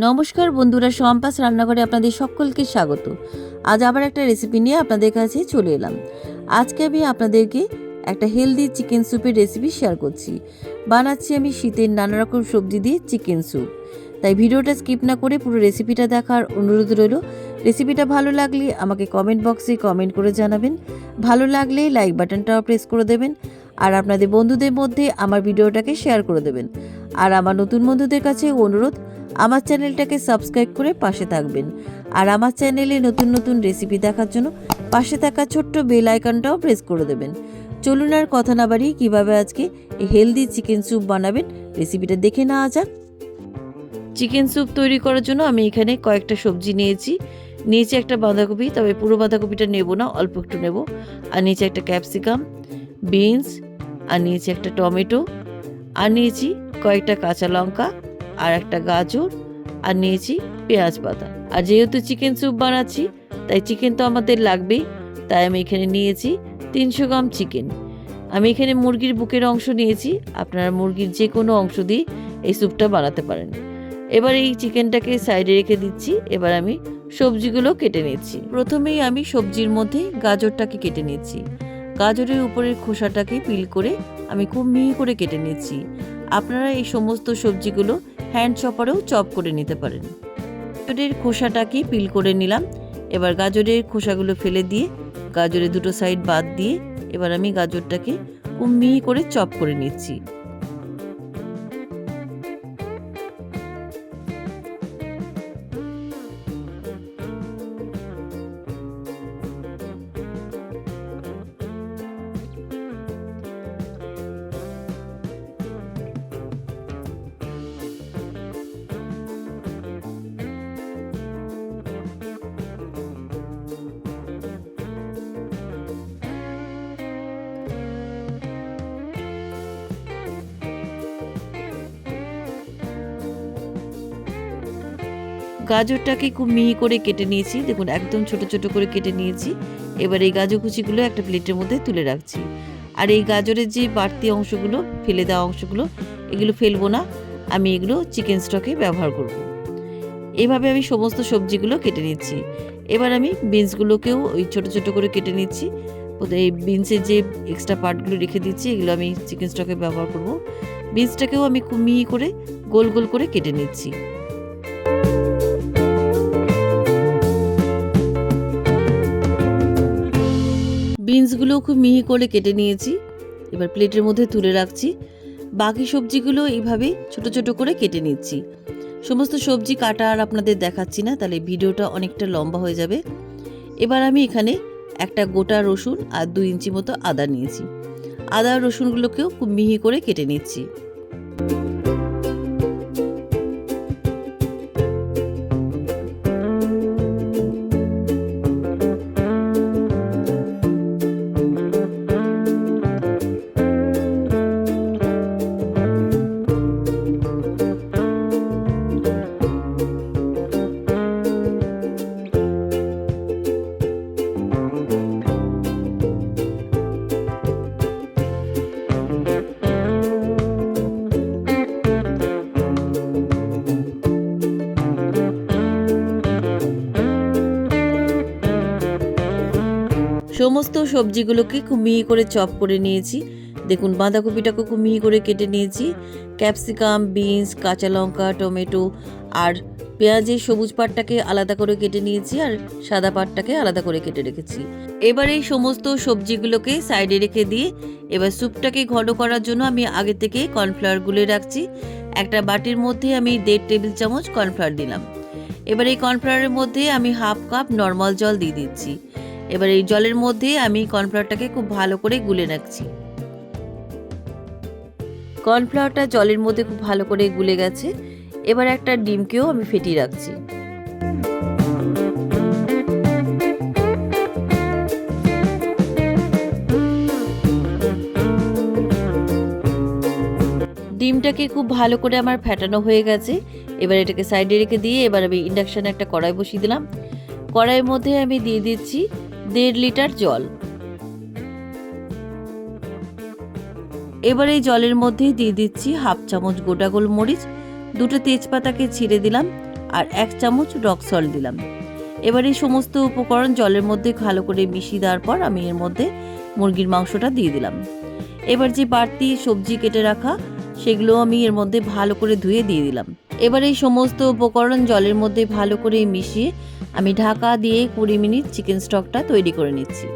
নমস্কার বন্ধুরা, সম্পাস রান্নাঘরে আপনাদের সকলকে স্বাগত। আজ আবার একটা রেসিপি নিয়ে আপনাদের কাছে চলে এলাম। আজকে আমি আপনাদেরকে একটা হেলদি চিকেন স্যুপের রেসিপি শেয়ার করছি। বানাচ্ছি আমি শীতের নানা রকম সবজি দিয়ে চিকেন স্যুপ। তাই ভিডিওটা স্কিপ না করে পুরো রেসিপিটা দেখার অনুরোধ রইল। রেসিপিটা ভালো লাগলে আমাকে কমেন্ট বক্সে কমেন্ট করে জানাবেন। ভালো লাগলে লাইক বাটনটাও প্রেস করে দেবেন, আর আপনাদের বন্ধুদের মধ্যে আমার ভিডিওটাকে শেয়ার করে দেবেন। আর আমার নতুন বন্ধুদের কাছে অনুরোধ, আমার চ্যানেলটাকে সাবস্ক্রাইব করে পাশে থাকবেন। আর আমার চ্যানেলে নতুন নতুন রেসিপি দেখার জন্য পাশে থাকা ছোট্ট বেল আইকনটাও প্রেস করে দেবেন। চলুন আর কথা না বাড়িয়ে কীভাবে আজকে এই হেলদি চিকেন স্যুপ বানাবেন রেসিপিটা দেখে নেওয়া যাক। চিকেন স্যুপ তৈরি করার জন্য আমি এখানে কয়েকটা সবজি নিয়েছি একটা বাঁধাকপি, তবে পুরো বাঁধাকপিটা নেব না, অল্প একটু নেব। আর নিয়েছি একটা ক্যাপসিকাম, বিনস, আর নিয়েছি একটা টমেটো, আর নিয়েছি কয়েকটা কাঁচা লঙ্কা, আর একটা গাজর, আর নিয়েছি পেঁয়াজ পাতা। আর যেহেতু চিকেন স্যুপ বানাচ্ছি তাই চিকেন তো আমাদের লাগবেই, তাই আমি এখানে নিয়েছি 300 গ্রাম চিকেন। আমি এখানে মুরগির বুকের অংশ নিয়েছি, আপনারা মুরগির যে কোনো অংশ দিয়ে এই স্যুপটা বানাতে পারেন। এবার এই চিকেনটাকে সাইডে রেখে দিচ্ছি। এবার আমি সবজিগুলো কেটে নিচ্ছি। প্রথমেই আমি সবজির মধ্যে গাজরটাকে কেটে নিচ্ছি। গাজরের উপরের খোসাটাকে পিল করে আমি খুব মিহি করে কেটে নিচ্ছি। আপনারা এই সমস্ত সবজিগুলো হ্যান্ড চপারেও চপ করে নিতে পারেন। গাজরের খোসাটাকে পিল করে নিলাম। এবার গাজরের খোসাগুলো ফেলে দিয়ে গাজরের দুটো সাইড বাদ দিয়ে এবার আমি গাজরটাকে খুব মিহি করে চপ করে নিচ্ছি। গাজরটাকে খুব মিহি করে কেটে নিয়েছি, দেখুন একদম ছোট ছোট করে কেটে নিয়েছি। এবার এই গাজর কুচিগুলো একটা প্লেটের মধ্যে তুলে রাখছি। আর এই গাজরের যে বাড়তি অংশগুলো, ফেলে দেওয়া অংশগুলো, এগুলো ফেলবো না, আমি এগুলো চিকেন স্টকে ব্যবহার করব। এইভাবে আমি সমস্ত সবজিগুলো কেটে নিচ্ছি। এবার আমি বিনসগুলোকেও ওই ছোট ছোট করে কেটে নিচ্ছি। এই বিনসের যে এক্সট্রা পার্টগুলো রেখে দিচ্ছি, এগুলো আমি চিকেন স্টকে ব্যবহার করব। বিনসটাকেও আমি খুব মিহি করে গোল গোল করে কেটে নিচ্ছি। বিনসগুলো খুব মিহি করে কেটে নিয়েছি, এবার প্লেটের মধ্যে তুলে রাখছি। বাকি সবজিগুলো এইভাবে ছোট ছোট করে কেটে নিচ্ছি। সমস্ত সবজি কাটা আর আপনাদের দেখাচ্ছি না, তাহলে ভিডিওটা অনেকটা লম্বা হয়ে যাবে। এবার আমি এখানে একটা গোটা রসুন আর 2 ইঞ্চি মতো আদা নিয়েছি। আদা আর রসুনগুলোকেও খুব মিহি করে কেটে নিচ্ছি। সমস্ত সবজিগুলোকে খুব মিহি করে চপ করে নিয়েছি। দেখুন বাঁধাকপিটাকে খুব মিহি করে কেটে নিয়েছি। ক্যাপসিকাম, বিনস, কাঁচা লঙ্কা, টমেটো আর পেঁয়াজের সবুজ পাটটাকে আলাদা করে কেটে নিয়েছি, আর সাদা পাটটাকে আলাদা করে কেটে রেখেছি। এবার এই সমস্ত সবজিগুলোকে সাইডে রেখে দিয়ে এবার স্যুপটাকে ঘন করার জন্য আমি আগে থেকে কর্নফ্লাওয়ার গুলে রাখছি। একটা বাটির মধ্যে আমি 1.5 টেবিল চামচ কর্নফ্লাওয়ার দিলাম। এবার এই কর্নফ্লাওয়ারের মধ্যে আমি 1/2 কাপ নর্মাল জল দিয়ে দিচ্ছি। এবার এই জলের মধ্যে আমি কর্নফ্লাওয়ারটাকে খুব ভালো করে গুলে রাখছি। কর্নফ্লাওয়ারটা জলের মধ্যে খুব ভালো করে গুলে গেছে। এবার একটা ডিমকেও আমি ফেটিয়ে রাখছি। ডিমটাকে খুব ভালো করে আমার ফেটানো হয়ে গেছে। এবার এটাকে সাইডে রেখে দিয়ে এবার আমি ইন্ডাকশানে একটা কড়াই বসিয়ে দিলাম। কড়াইয়ের মধ্যে আমি দিয়ে দিচ্ছি 1.5 লিটার জল। এবার এই জলের মধ্যে দিয়ে দিচ্ছি 1/2 চামচ গোটা গোলমরিচ, 2টো তেজপাতাকে ছিঁড়ে দিলাম, আর 1 চামচ রক সল্ট দিলাম। এবার এই সমস্ত উপকরণ জলের মধ্যে ভালো করে মিশিয়ে দেওয়ার পর আমি এর মধ্যে মুরগির মাংসটা দিয়ে দিলাম। এবার যে বাড়তি সবজি কেটে রাখা সেগুলো আমি এর মধ্যে ভালো করে ধুয়ে দিয়ে দিলাম। এবার এই সমস্ত উপকরণ জলের মধ্যে ভালো করে মিশিয়ে আমি ঢাকা দিয়ে 20 মিনিট চিকেন স্টকটা তৈরি করে নিচ্ছি।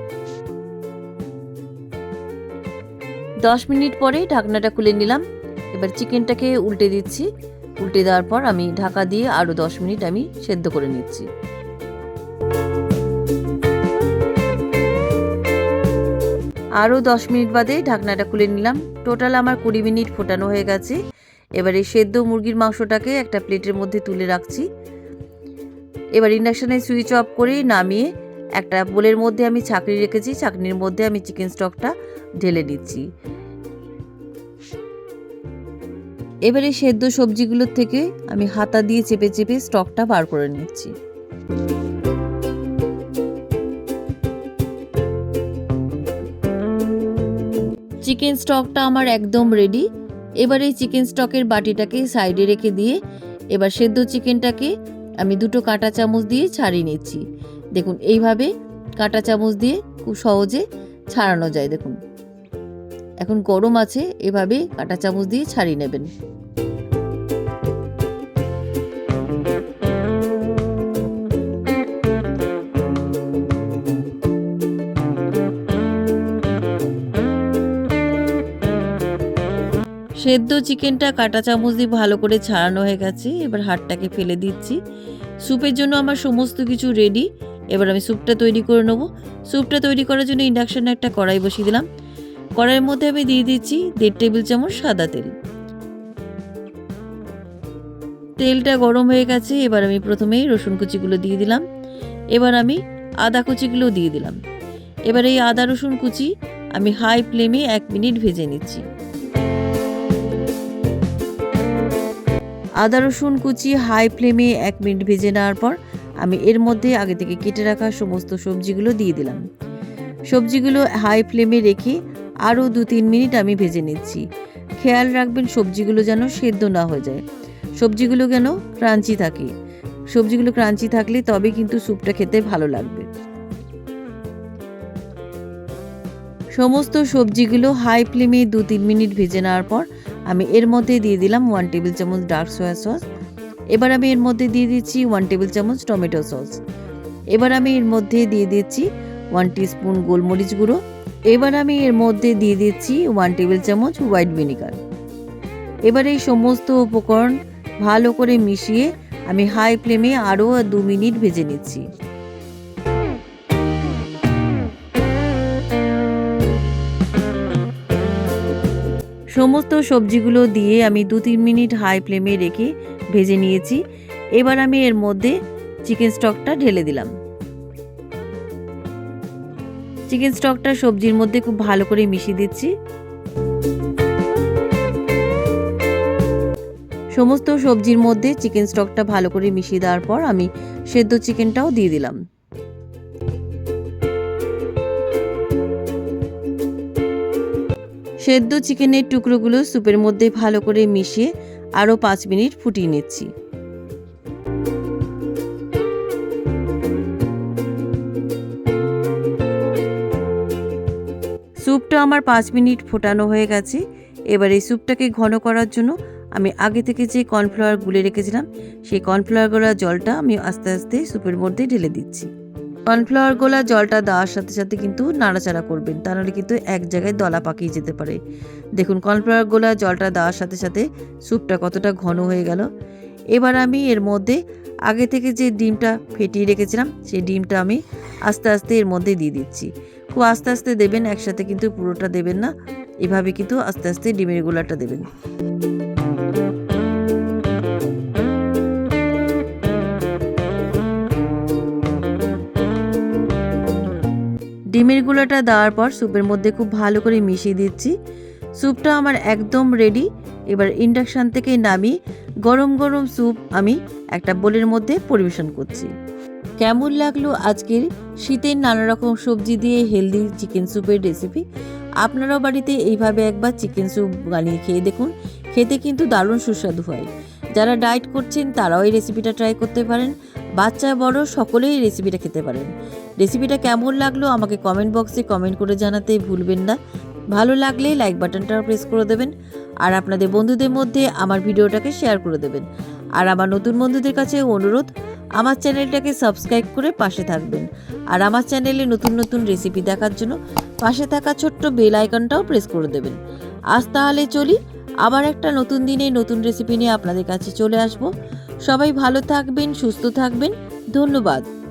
10 মিনিট পরে ঢাকনাটা খুলে নিলাম। এবার চিকেনটাকে উল্টে দিচ্ছি। উল্টে দেওয়ার পর আমি ঢাকা দিয়ে আরও 10 মিনিট আমি সেদ্ধ করে নিচ্ছি। আরও 10 মিনিট বাদে ঢাকনাটা খুলে নিলাম। টোটাল আমার 20 মিনিট ফোটানো হয়ে গেছে। এবার এই সেদ্ধ মুরগির মাংসটাকে একটা প্লেটের মধ্যে তুলে রাখছি। এবার ইন্ডাকশানে সুইচ অফ করে নামিয়ে একটা বোলের মধ্যে আমি ছাঁকনি রেখেছি, ছাঁকনির মধ্যে আমি চিকেন স্টকটা ঢেলে নিচ্ছি। এবারে সেদ্ধ সবজিগুলোর থেকে আমি হাতা দিয়ে চেপে চেপে স্টকটা বার করে নিচ্ছি। চিকেন স্টকটা আমার একদম রেডি। এবার এই চিকেন স্টকের বাটিটাকে সাইডে রেখে দিয়ে এবার সেদ্ধ চিকেনটাকে আমি 2টো কাঁটা চামচ দিয়ে ছাড়িয়ে নিচ্ছি। দেখুন এইভাবে কাঁটা চামচ দিয়ে খুব সহজে ছাড়ানো যায়। দেখুন এখন গরম আছে, এভাবে কাঁটা চামচ দিয়ে ছাড়িয়ে নেবেন। সেদ্ধ চিকেনটা কাঁটা চামচ দিয়ে ভালো করে ছাড়ানো হয়ে গেছে। এবার হাড়টাকে ফেলে দিচ্ছি। স্যুপের জন্য আমার সমস্ত কিছু রেডি। এবার আমি স্যুপটা তৈরি করে নেব। স্যুপটা তৈরি করার জন্য ইন্ডাকশানে একটা কড়াই বসিয়ে দিলাম। কড়াইয়ের মধ্যে আমি দিয়ে দিচ্ছি 1.5 টেবিল চামচ সাদা তেল। তেলটা গরম হয়ে গেছে। এবার আমি প্রথমেই রসুন কুচিগুলো দিয়ে দিলাম। এবার আমি আদা কুচিগুলো দিয়ে দিলাম। এবার এই আদা রসুন কুচি আমি হাই ফ্লেমে 1 মিনিট ভেজে নিচ্ছি। আদা রসুন কুচি হাই ফ্লেমে 1 মিনিট ভেজে নেওয়ার পর আমি এর মধ্যে আগে থেকে কেটে রাখা সমস্ত সবজিগুলো দিয়ে দিলাম। সবজিগুলো হাই ফ্লেমে রেখে আরও 2-3 মিনিট আমি ভেজে নিচ্ছি। খেয়াল রাখবেন সবজিগুলো যেন সেদ্ধ না হয়ে যায়, সবজিগুলো যেন ক্রাঞ্চি থাকে। সবজিগুলো ক্রাঞ্চি থাকলে তবে কিন্তু স্যুপটা খেতে ভালো লাগবে। সমস্ত সবজিগুলো হাই ফ্লেমে 2-3 মিনিট ভেজে নেওয়ার পর আমি এর মধ্যে দিয়ে দিলাম 1 টেবিল চামচ ডার্ক সয়া সস। এবার আমি এর মধ্যে দিয়ে দিচ্ছি 1 টেবিল চামচ টমেটো সস। এবার আমি এর মধ্যে দিয়ে দিচ্ছি 1 টিস্পুন গোলমরিচ গুঁড়ো। এবার আমি এর মধ্যে দিয়ে দিচ্ছি 1 টেবিল চামচ হোয়াইট ভিনিগার। এবার এই সমস্ত উপকরণ ভালো করে মিশিয়ে আমি হাই ফ্লেমে আরও 2 মিনিট ভেজে নিচ্ছি। সমস্ত সবজিগুলো দিয়ে আমি 2-3 মিনিট হাই ফ্লেমে রেখে ভেজে নিয়েছি। এবার আমি এর মধ্যে চিকেন স্টকটা ঢেলে দিলাম। চিকেন স্টকটা সবজির মধ্যে খুব ভালো করে মিশিয়ে দিচ্ছি। সমস্ত সবজির মধ্যে চিকেন স্টকটা ভালো করে মিশিয়ে দেওয়ার পর আমি সেদ্ধ চিকেনটাও দিয়ে দিলাম। সেদ্ধ চিকেনের টুকরোগুলো স্যুপের মধ্যে ভালো করে মিশিয়ে আরও 5 মিনিট ফুটিয়ে নিচ্ছি। স্যুপটা আমার 5 মিনিট ফোটানো হয়ে গেছে। এবার এই স্যুপটাকে ঘন করার জন্য আমি আগে থেকে যে কর্নফ্লাওয়ার গুলে রেখেছিলাম সেই কর্নফ্লাওয়ার গোলা জলটা আমি আস্তে আস্তে স্যুপের মধ্যে ঢেলে দিচ্ছি। কর্নফ্লাওয়ার গোলা জলটা দেওয়ার সাথে সাথে কিন্তু নাড়াচাড়া করবেন, তা নাহলে কিন্তু এক জায়গায় দলা পাকিয়ে যেতে পারে। দেখুন কর্নফ্লাওয়ার গোলা জলটা দেওয়ার সাথে সাথে স্যুপটা কতটা ঘন হয়ে গেল। এবার আমি এর মধ্যে আগে থেকে যে ডিমটা ফেটিয়ে রেখেছিলাম সেই ডিমটা আমি আস্তে আস্তে এর মধ্যে দিয়ে দিচ্ছি। খুব আস্তে আস্তে দেবেন, একসাথে কিন্তু পুরোটা দেবেন না, এভাবে কিন্তু আস্তে আস্তে ডিমের গোলাটা দেবেন। ডিমের গুঁড়োটা দেওয়ার পর স্যুপের মধ্যে খুব ভালো করে মিশিয়ে দিচ্ছি। স্যুপটা আমার একদম রেডি। এবার ইন্ডাকশান থেকে নামিয়ে গরম গরম স্যুপ আমি একটা বোলের মধ্যে পরিবেশন করছি। কেমন লাগলো আজকের শীতের নানা রকম সবজি দিয়ে হেলদি চিকেন স্যুপের রেসিপি? আপনারাও বাড়িতে এইভাবে একবার চিকেন স্যুপ বানিয়ে খেয়ে দেখুন, খেতে কিন্তু দারুণ সুস্বাদু হয়। যারা ডায়েট করছেন তারাও এই রেসিপিটা ট্রাই করতে পারেন। বাচ্চা বড় সকলেই এই রেসিপিটা খেতে পারেন। রেসিপিটা কেমন লাগলো আমাকে কমেন্ট বক্সে কমেন্ট করে জানাতে ভুলবেন না। ভালো লাগলে লাইক বাটনটা প্রেস করে দেবেন আর আপনাদের বন্ধুদের মধ্যে আমার ভিডিওটাকে শেয়ার করে দেবেন। আর আমার নতুন বন্ধুদের কাছে অনুরোধ, আমার চ্যানেলটাকে সাবস্ক্রাইব করে পাশে থাকবেন। আর আমার চ্যানেলে নতুন নতুন রেসিপি দেখার জন্য পাশে থাকা ছোট্ট বেল আইকনটাও প্রেস করে দেবেন। আজ তাহলে চলি, আবার একটা নতুন দিনে নতুন রেসিপি নিয়ে আপনাদের কাছে চলে আসব। সবাই ভালো থাকবেন, সুস্থ থাকবেন। ধন্যবাদ।